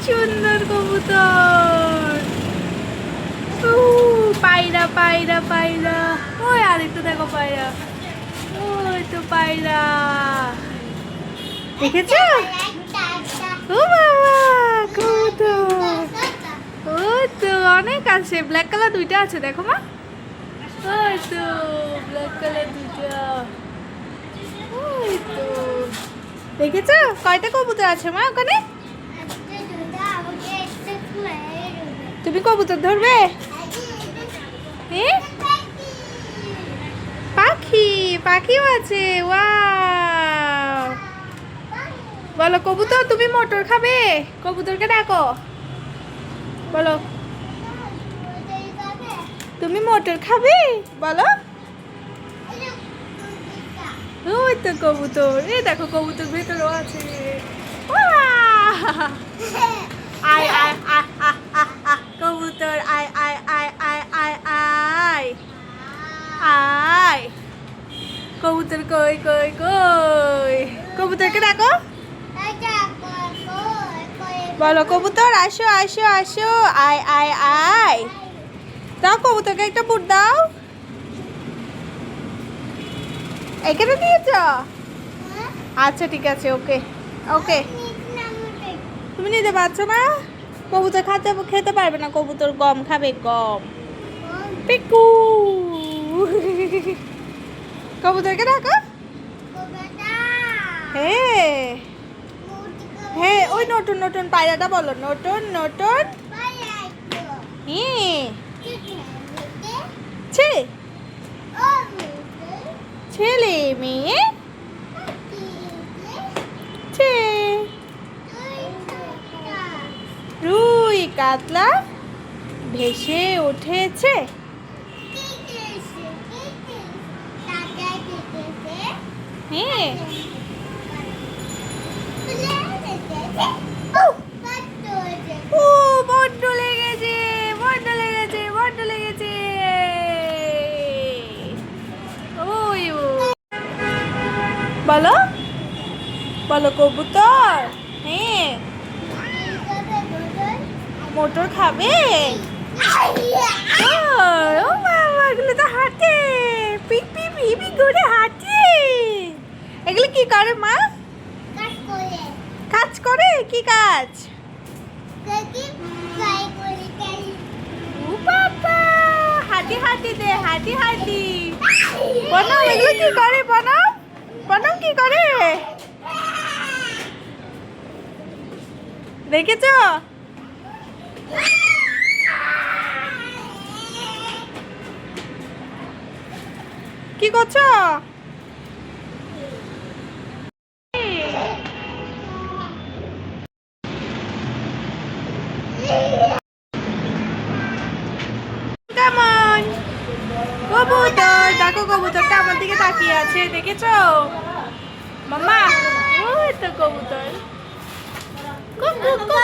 সুন্দর কবুতর। পায়রা পায়রা পায়রা, ওই আরেকটু দেখো পায়রা, ওই তো পায়রা, দেখেছো? ও বাবা কবুতর, ওই তো অনেক আছে, ব্ল্যাক কালার দুইটা আছে দেখো মা, ওই তো ব্ল্যাক কালার দুইটা, ওই তো দেখেছো কয়টা কবুতর আছে মা ওখানে? তুমি কবুতর ধরবে? পাখি, পাখিও আছে, ওয়াও। বলো কবুতর তুমি মটর খাবে? কবুতরকে ডাকো, বলো তুমি মটর খাবে, বলো। ওই তো কবুতর, এই দেখো কবুতর ভেতরেও আছে। আয় আয় আয় আয় কবুতর, আয় আয় আয় আয় আয় আয় আয়, কবুতর কই কই কই, কবুতরকে ডাকো, বলো কবুতর আসো আসো আসো, আয় আয় আয়, দাও কবুতরকে একটা বুট দাও। এখানে দিয়েছ? আচ্ছা ঠিক আছে, ওকে ওকে। তুমি নিতে পারছো না? কবুতর খেতে পারবে না, কবুতর গম খাবে, গম। পিকু কবুতরকে ডাকো। হ্যাঁ হ্যাঁ, ওই নতুন নতুন পায়রাটা বলো, নতুন নতুন। হ্যাঁ ছেলে মেয়ে রুই কাতলা ভেসে উঠেছে। হ্যাঁ ও বড্ড লেগেছে, বড্ড লেগেছে, বড্ড লেগেছে। ওই বলো বলো কবুতর। হ্যাঁ মোটর খাবে। ও বাবা, এগুলো তো হাঁটে, পিপ পিপ পিপি করে হাঁটে। এগুলো কি করে মা? কাজ করে, কি কাজ? ও বাবা, হাঁটি হাঁটি দে, হাঁটি হাঁটি। বনাম এগুলো কি করে? বনাম বনাম কি করে দেখেছো? কি করছো? কেমন কবুতর, দেখো কবুতরটা আমার দিকে তাকিয়ে আছে, দেখেছো মাম্মা? ওই তো কবুতর, কুকু কুকু।